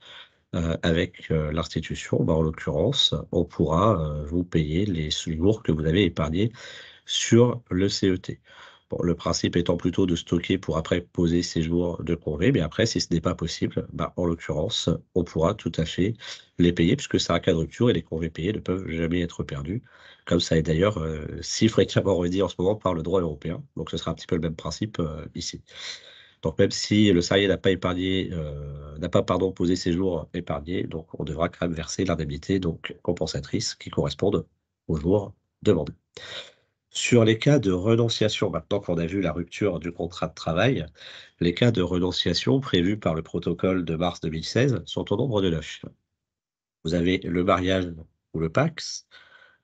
avec, l'institution, bah, en l'occurrence, on pourra, vous payer les jours que vous avez épargnés sur le CET. Bon, le principe étant plutôt de stocker pour après poser ces jours de congé, mais après, si ce n'est pas possible, bah, en l'occurrence, on pourra tout à fait les payer puisque c'est un cas de rupture et les congés payés ne peuvent jamais être perdus, comme ça est d'ailleurs, si fréquemment redit en ce moment par le droit européen. Donc ce sera un petit peu le même principe, ici. Donc même si le salarié n'a pas épargné, n'a pas, pardon, posé ses jours épargnés, donc on devra quand même verser l'indemnité donc compensatrice qui corresponde aux jours demandés. Sur les cas de renonciation, maintenant qu'on a vu la rupture du contrat de travail, les cas de renonciation prévus par le protocole de mars 2016 sont au nombre de 9. Vous avez le mariage ou le PACS,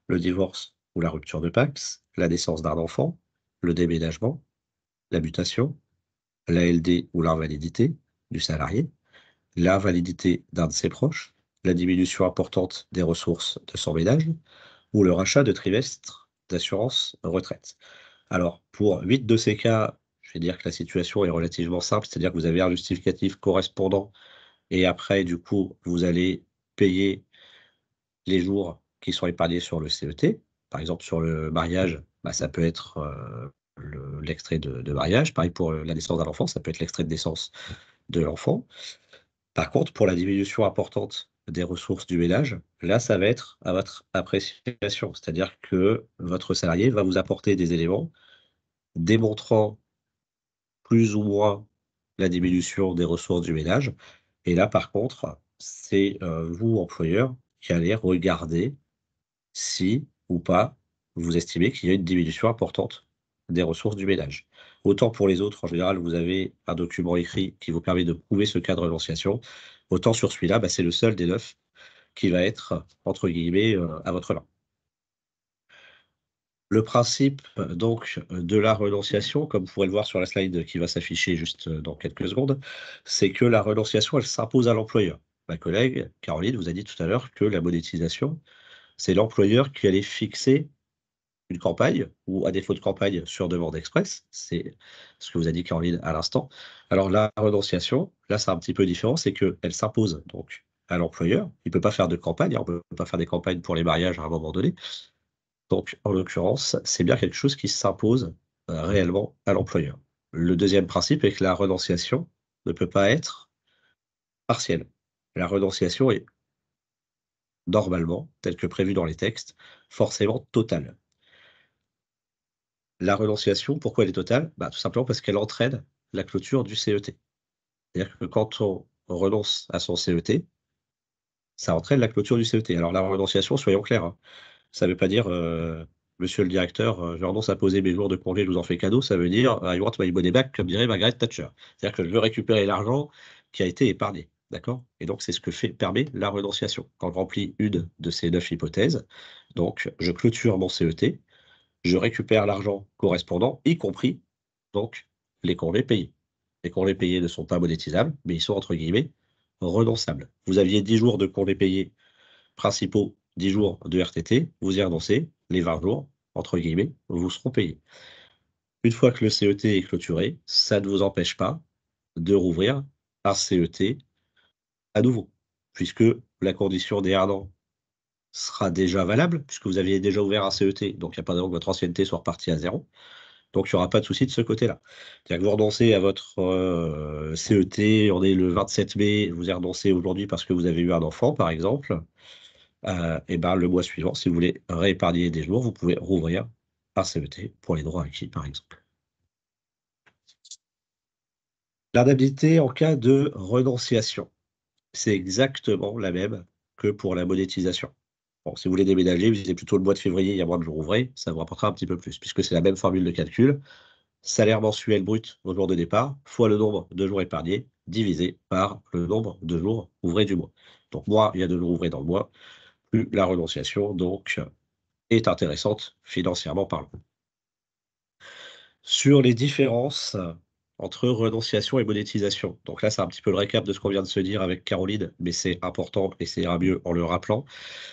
le divorce ou la rupture de PACS, la naissance d'un enfant, le déménagement, la mutation, l'ALD ou l'invalidité du salarié, l'invalidité d'un de ses proches, la diminution importante des ressources de son ménage ou le rachat de trimestres d'assurance retraite. Alors, pour 8 de ces cas, je vais dire que la situation est relativement simple, c'est-à-dire que vous avez un justificatif correspondant et après, du coup, vous allez payer les jours qui sont épargnés sur le CET. Par exemple, sur le mariage, bah, ça peut être l'extrait de mariage. Pareil pour la naissance d'un enfant, ça peut être l'extrait de naissance de l'enfant. Par contre, pour la diminution importante des ressources du ménage, là, ça va être à votre appréciation. C'est-à-dire que votre salarié va vous apporter des éléments démontrant plus ou moins la diminution des ressources du ménage. Et là, par contre, c'est vous, employeur, qui allez regarder si ou pas vous estimez qu'il y a une diminution importante des ressources du ménage. Autant pour les autres, en général, vous avez un document écrit qui vous permet de prouver ce cas de renonciation, autant sur celui-là, bah, c'est le seul des 9 qui va être, entre guillemets, à votre main. Le principe, donc, de la renonciation, comme vous pourrez le voir sur la slide qui va s'afficher juste, dans quelques secondes, c'est que la renonciation, elle s'impose à l'employeur. Ma collègue Caroline vous a dit tout à l'heure que la monétisation, c'est l'employeur qui allait fixer une campagne ou à défaut de campagne sur demande express, c'est ce que vous a dit Caroline à l'instant. Alors la renonciation, là, c'est un petit peu différent, c'est qu'elle s'impose donc à l'employeur. Il ne peut pas faire de campagne, hein, on ne peut pas faire des campagnes pour les mariages à un moment donné. Donc en l'occurrence, c'est bien quelque chose qui s'impose, réellement à l'employeur. Le deuxième principe est que la renonciation ne peut pas être partielle. La renonciation est normalement, telle que prévue dans les textes, forcément totale. La renonciation, pourquoi elle est totale? Bah, tout simplement parce qu'elle entraîne la clôture du CET. C'est-à-dire que quand on renonce à son CET, ça entraîne la clôture du CET. Alors la renonciation, soyons clairs, hein, ça veut pas dire, «Monsieur le directeur, je renonce à poser mes jours de congé, je vous en fais cadeau». Ça veut dire, «I want my money back», comme dirait Margaret Thatcher. C'est-à-dire que je veux récupérer l'argent qui a été épargné, d'accord? Et donc c'est ce que permet la renonciation. Quand je remplis une de ces 9 hypothèses, donc je clôture mon CET, je récupère l'argent correspondant, y compris donc les congés payés. Les congés payés ne sont pas monétisables, mais ils sont entre guillemets «renonçables». Vous aviez 10 jours de congés payés principaux, 10 jours de RTT, vous y renoncez, les 20 jours, entre guillemets, vous seront payés. Une fois que le CET est clôturé, ça ne vous empêche pas de rouvrir un CET à nouveau, puisque la condition des 1 an sera déjà valable, puisque vous aviez déjà ouvert un CET, donc il n'y a pas de raison que votre ancienneté soit repartie à 0. Donc il y aura pas de souci de ce côté-là. C'est-à-dire que vous renoncez à votre, CET, on est le 27 mai, vous y renoncez aujourd'hui parce que vous avez eu un enfant, par exemple, et ben, le mois suivant, si vous voulez réépargner des jours, vous pouvez rouvrir un CET pour les droits acquis, par exemple. L'indemnité en cas de renonciation, c'est exactement la même que pour la monétisation. Bon, si vous voulez déménager, visez plutôt le mois de février, il y a moins de jours ouvrés, ça vous rapportera un petit peu plus, puisque c'est la même formule de calcul. Salaire mensuel brut au jour de départ, fois le nombre de jours épargnés, divisé par le nombre de jours ouvrés du mois. Donc, moins il y a de jours ouvrés dans le mois, plus la renonciation, donc, est intéressante financièrement parlant. Sur les différences entre renonciation et monétisation. Donc là, c'est un petit peu le récap de ce qu'on vient de se dire avec Caroline, mais c'est important et c'est ira mieux en le rappelant.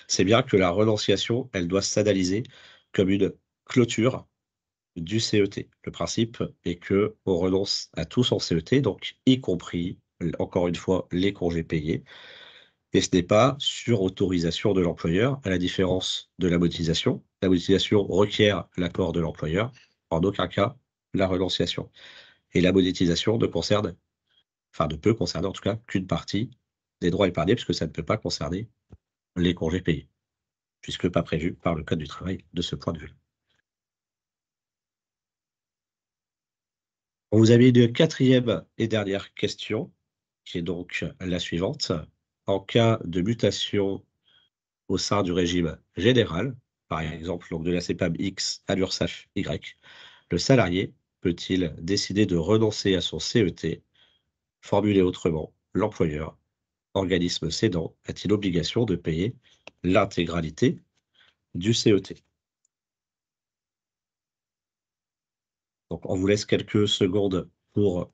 C'est bien que la renonciation, elle doit s'analyser comme une clôture du CET. Le principe est que on renonce à tout son CET, donc y compris, encore une fois, les congés payés. Et ce n'est pas sur autorisation de l'employeur, à la différence de la monétisation. La monétisation requiert l'accord de l'employeur, en aucun cas la renonciation. Et la monétisation ne concerne, enfin ne peut concerner en tout cas qu'une partie des droits épargnés, puisque ça ne peut pas concerner les congés payés, puisque pas prévu par le Code du travail de ce point de vue. Vous avez une quatrième et dernière question, qui est donc la suivante. En cas de mutation au sein du régime général, par exemple donc de la CPAM X à l'URSSAF Y, le salarié peut-il décider de renoncer à son CET? Formulé autrement, l'employeur, organisme cédant, a-t-il obligation de payer l'intégralité du CET? Donc on vous laisse quelques secondes pour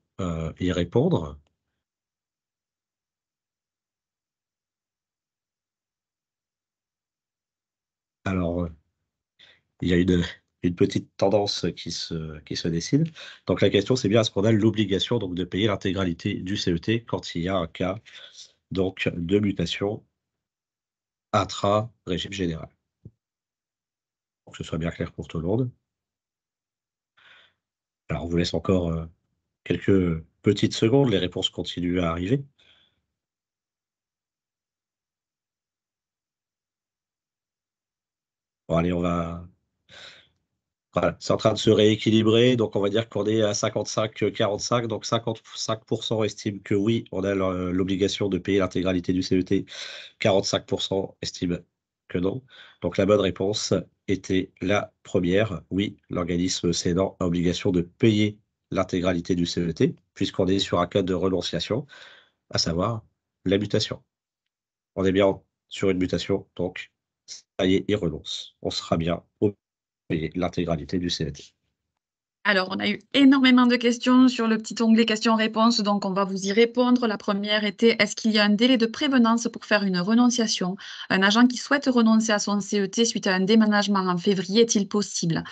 y répondre. Alors, il y a une petite tendance qui se dessine. Donc la question, c'est bien est-ce qu'on a l'obligation donc de payer l'intégralité du CET quand il y a un cas donc de mutation intra-régime général? Pour que ce soit bien clair pour tout le monde. Alors on vous laisse encore quelques petites secondes, les réponses continuent à arriver. Bon allez, on va voilà, c'est en train de se rééquilibrer, donc on va dire qu'on est à 55-45, donc 55 estiment que oui, on a l'obligation de payer l'intégralité du CET, 45 estiment que non. Donc la bonne réponse était la première. Oui, l'organisme cédant a obligation de payer l'intégralité du CET, puisqu'on est sur un cas de renonciation, à savoir la mutation. On est bien sur une mutation, donc ça y est, il renonce. On sera bien au payer l'intégralité du CET. Alors, on a eu énormément de questions sur le petit onglet questions-réponses, donc on va vous y répondre. La première était, est-ce qu'il y a un délai de prévenance pour faire une renonciation? Un agent qui souhaite renoncer à son CET suite à un déménagement en février, est-il possible?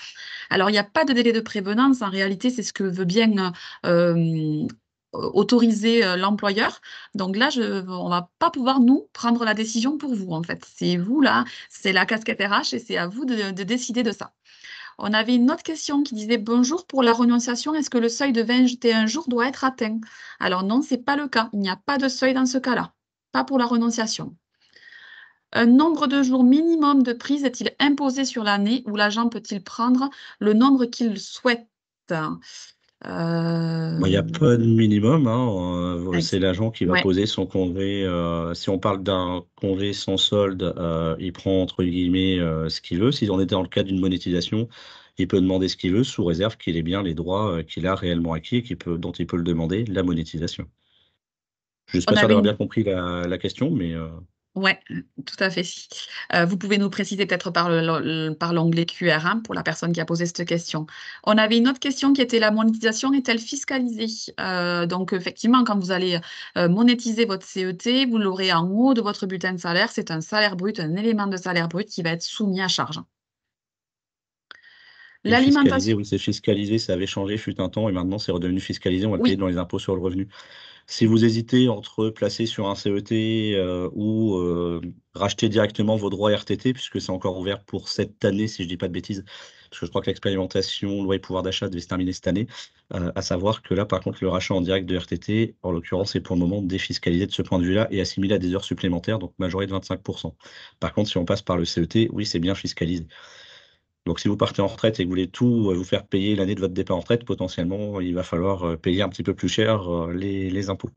Alors, il n'y a pas de délai de prévenance. En réalité, c'est ce que veut bien autoriser l'employeur. Donc là, on ne va pas pouvoir, nous, prendre la décision pour vous, en fait. C'est vous, là, c'est la casquette RH et c'est à vous de décider de ça. On avait une autre question qui disait bonjour, pour la renonciation, est-ce que le seuil de 21 jours doit être atteint? Alors non, ce n'est pas le cas. Il n'y a pas de seuil dans ce cas-là. Pas pour la renonciation. Un nombre de jours minimum de prise est-il imposé sur l'année ou l'agent peut-il prendre le nombre qu'il souhaite? Il n'y a pas de minimum, hein, c'est l'agent qui va Ouais. poser son congé. Si on parle d'un congé sans solde, il prend entre guillemets ce qu'il veut. Si on était dans le cas d'une monétisation, il peut demander ce qu'il veut sous réserve qu'il ait bien les droits qu'il a réellement acquis et dont il peut le demander, la monétisation. Je ne suis pas On sûr avait d'avoir une bien compris la question, mais Oui, tout à fait. Vous pouvez nous préciser peut-être par l'onglet QR1 pour la personne qui a posé cette question. On avait une autre question qui était la monétisation est-elle fiscalisée? Donc effectivement, quand vous allez monétiser votre CET, vous l'aurez en haut de votre bulletin de salaire. C'est un salaire brut, un élément de salaire brut qui va être soumis à charge. et fiscalisé, L'alimentation, oui, c'est fiscalisé, ça avait changé fut un temps et maintenant c'est redevenu fiscalisé, on va le payer oui. dans les impôts sur le revenu. Si vous hésitez entre placer sur un CET ou racheter directement vos droits RTT, puisque c'est encore ouvert pour cette année, si je ne dis pas de bêtises, parce que je crois que l'expérimentation loi et pouvoir d'achat devait se terminer cette année, à savoir que là, par contre, le rachat en direct de RTT, en l'occurrence, est pour le moment défiscalisé de ce point de vue-là et assimilé à des heures supplémentaires, donc majoré de 25%. Par contre, si on passe par le CET, oui, c'est bien fiscalisé. Donc, si vous partez en retraite et que vous voulez tout vous faire payer l'année de votre départ en retraite, potentiellement, il va falloir payer un petit peu plus cher les impôts.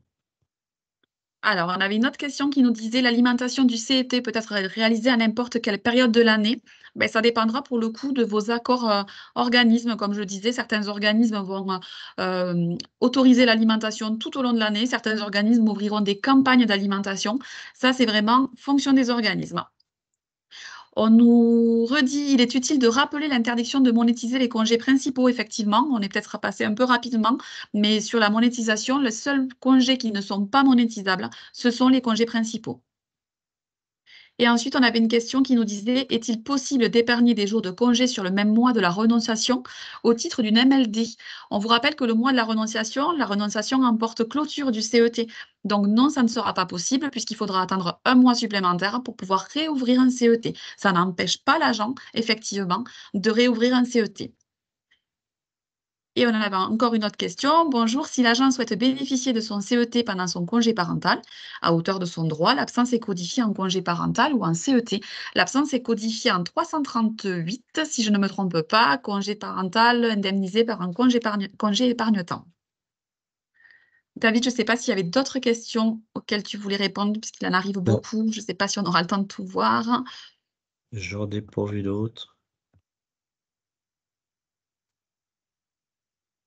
Alors, on avait une autre question qui nous disait l'alimentation du CET peut être réalisée à n'importe quelle période de l'année. Ben, ça dépendra pour le coup de vos accords organismes. Comme je le disais, certains organismes vont autoriser l'alimentation tout au long de l'année. Certains organismes ouvriront des campagnes d'alimentation. Ça, c'est vraiment fonction des organismes. On nous redit, il est utile de rappeler l'interdiction de monétiser les congés principaux, effectivement. On est peut-être passé un peu rapidement, mais sur la monétisation, les seuls congés qui ne sont pas monétisables, ce sont les congés principaux. Et ensuite, on avait une question qui nous disait, est-il possible d'épargner des jours de congé sur le même mois de la renonciation au titre d'une MLD? On vous rappelle que le mois de la renonciation emporte clôture du CET. Donc non, ça ne sera pas possible puisqu'il faudra attendre un mois supplémentaire pour pouvoir réouvrir un CET. Ça n'empêche pas l'agent, effectivement, de réouvrir un CET. Et on en avait encore une autre question. Bonjour, si l'agent souhaite bénéficier de son CET pendant son congé parental, à hauteur de son droit, l'absence est codifiée en congé parental ou en CET. L'absence est codifiée en 338, si je ne me trompe pas, congé parental indemnisé par un congé épargne-temps. David, je ne sais pas s'il y avait d'autres questions auxquelles tu voulais répondre, puisqu'il en arrive Non, beaucoup. Je ne sais pas si on aura le temps de tout voir. j'en ai pas vu d'autres.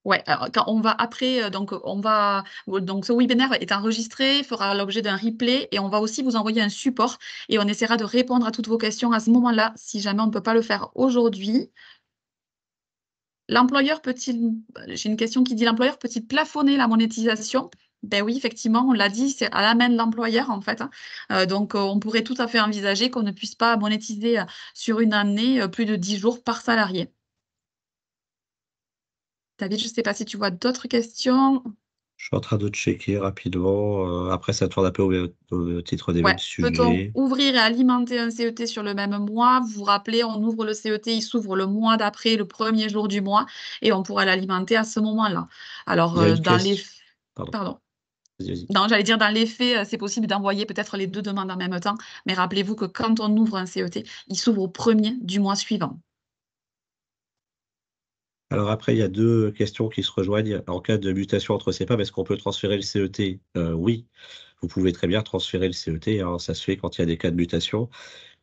Ouais, alors quand on va après, donc ce webinaire est enregistré, fera l'objet d'un replay et on va aussi vous envoyer un support et on essaiera de répondre à toutes vos questions à ce moment-là, si jamais on ne peut pas le faire aujourd'hui. L'employeur peut-il, j'ai une question qui dit, l'employeur peut-il plafonner la monétisation? Ben oui, effectivement, on l'a dit, c'est à la main de l'employeur en fait, hein. Donc on pourrait tout à fait envisager qu'on ne puisse pas monétiser sur une année plus de 10 jours par salarié. David, je ne sais pas si tu vois d'autres questions. Je suis en train de checker rapidement. Après, ça tourne un peu au titre des Ouais, mêmes peut-on sujets. ouvrir et alimenter un CET sur le même mois? Vous vous rappelez, on ouvre le CET, il s'ouvre le mois d'après, le premier jour du mois, et on pourra l'alimenter à ce moment-là. Alors, Il y a une dans les... question. Pardon, Pardon. vas-y. Non, j'allais dire, dans les faits, c'est possible d'envoyer peut-être les deux demandes en même temps, mais rappelez-vous que quand on ouvre un CET, il s'ouvre au premier du mois suivant. Alors après, il y a deux questions qui se rejoignent. En cas de mutation entre CEPAM, est-ce qu'on peut transférer le CET? Oui, vous pouvez très bien transférer le CET, hein, ça se fait quand il y a des cas de mutation.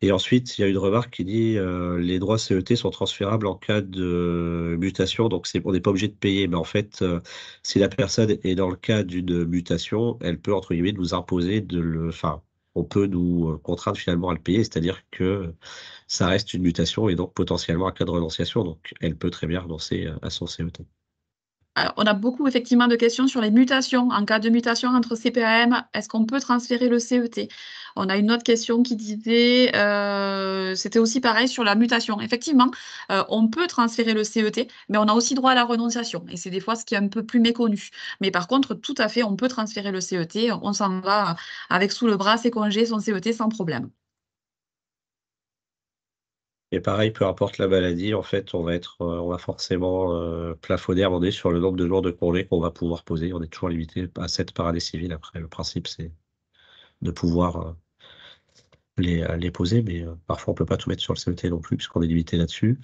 Et ensuite, il y a une remarque qui dit les droits CET sont transférables en cas de mutation, donc on n'est pas obligé de payer. Mais en fait, si la personne est dans le cas d'une mutation, elle peut, entre guillemets, nous imposer enfin, on peut nous contraindre finalement à le payer, c'est-à-dire que ça reste une mutation et donc potentiellement un cas de renonciation, donc elle peut très bien renoncer à son CET. Alors, on a beaucoup effectivement de questions sur les mutations. En cas de mutation entre CPAM, est-ce qu'on peut transférer le CET? On a une autre question qui disait, c'était aussi pareil sur la mutation. Effectivement, on peut transférer le CET, mais on a aussi droit à la renonciation. Et c'est des fois ce qui est un peu plus méconnu. Mais par contre, tout à fait, on peut transférer le CET. On s'en va avec sous le bras ses congés, son CET sans problème. Et pareil, peu importe la maladie, en fait, on va forcément plafonner, à un moment donné, sur le nombre de jours de congés qu'on va pouvoir poser. On est toujours limité à 7 par année civile. Après, le principe, c'est de pouvoir les poser, mais parfois, on peut pas tout mettre sur le CET non plus, puisqu'on est limité là-dessus.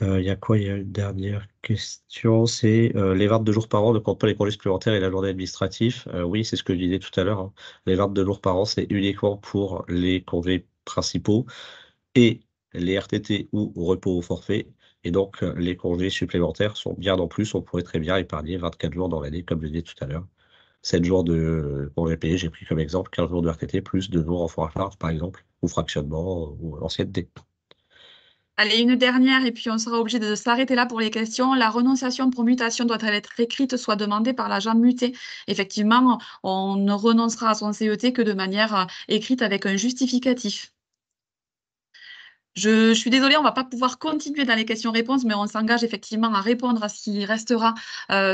Il y a quoi? Il y a une dernière question, c'est les 22 jours par an ne comptent pas les congés supplémentaires et la journée administrative. Oui, c'est ce que je disais tout à l'heure, hein. Les 22 jours par an, c'est uniquement pour les congés principaux et les RTT ou repos au forfait. Et donc, les congés supplémentaires sont bien en plus. On pourrait très bien épargner 24 jours dans l'année, comme je disais tout à l'heure. 7 jours de congés payés, j'ai pris comme exemple 15 jours de RTT plus 2 jours en forfait, par exemple, ou fractionnement, ou ancienneté. Allez, une dernière, et puis on sera obligé de s'arrêter là pour les questions. La renonciation pour mutation doit-elle être écrite, soit demandée par l'agent muté? Effectivement, on ne renoncera à son CET que de manière écrite avec un justificatif. Je suis désolée, on ne va pas pouvoir continuer dans les questions-réponses, mais on s'engage effectivement à répondre à ce qui restera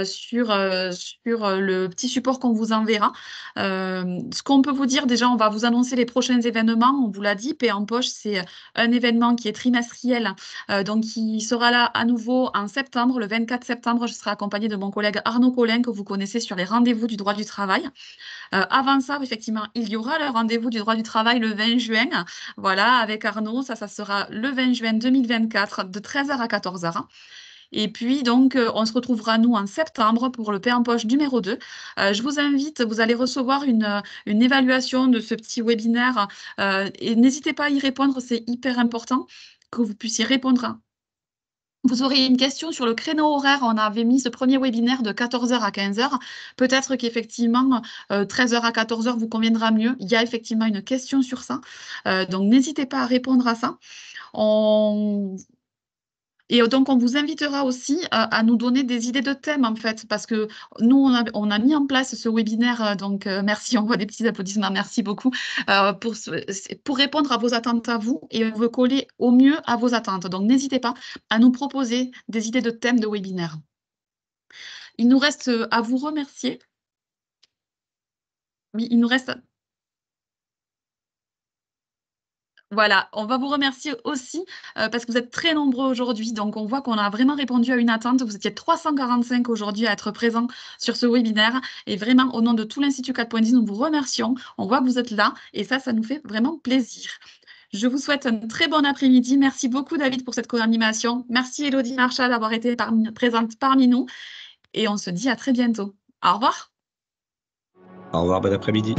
sur le petit support qu'on vous enverra. Ce qu'on peut vous dire, déjà, on va vous annoncer les prochains événements. On vous l'a dit, Paix en poche, c'est un événement qui est trimestriel, donc qui sera là à nouveau en septembre, le 24 septembre. Je serai accompagnée de mon collègue Arnaud Collin, que vous connaissez sur les rendez-vous du droit du travail. Avant ça, effectivement, il y aura le rendez-vous du droit du travail le 20 juin. Voilà, avec Arnaud, ça sera le 20 juin 2024 de 13h à 14h. Et puis, donc, on se retrouvera, nous, en septembre pour le Paix en Poche numéro 2. Je vous invite, vous allez recevoir une évaluation de ce petit webinaire. Et n'hésitez pas à y répondre, c'est hyper important que vous puissiez répondre. Vous aurez une question sur le créneau horaire. On avait mis ce premier webinaire de 14h à 15h. Peut-être qu'effectivement, 13h à 14h vous conviendra mieux. Il y a effectivement une question sur ça. Donc, n'hésitez pas à répondre à ça. Et donc, on vous invitera aussi à nous donner des idées de thèmes, en fait, parce que nous, on a mis en place ce webinaire. Donc, merci, on voit des petits applaudissements, merci beaucoup, pour répondre à vos attentes à vous et on veut coller au mieux à vos attentes. Donc, n'hésitez pas à nous proposer des idées de thèmes de webinaire. Il nous reste à vous remercier. Oui, il nous reste... Voilà, on va vous remercier aussi parce que vous êtes très nombreux aujourd'hui. Donc, on voit qu'on a vraiment répondu à une attente. Vous étiez 345 aujourd'hui à être présents sur ce webinaire. Et vraiment, au nom de tout l'Institut 4.10, nous vous remercions. On voit que vous êtes là et ça nous fait vraiment plaisir. Je vous souhaite un très bon après-midi. Merci beaucoup, David, pour cette co-animation. Merci, Élodie Marchal, d'avoir été présente parmi nous. Et on se dit à très bientôt. Au revoir. Au revoir, bon après-midi.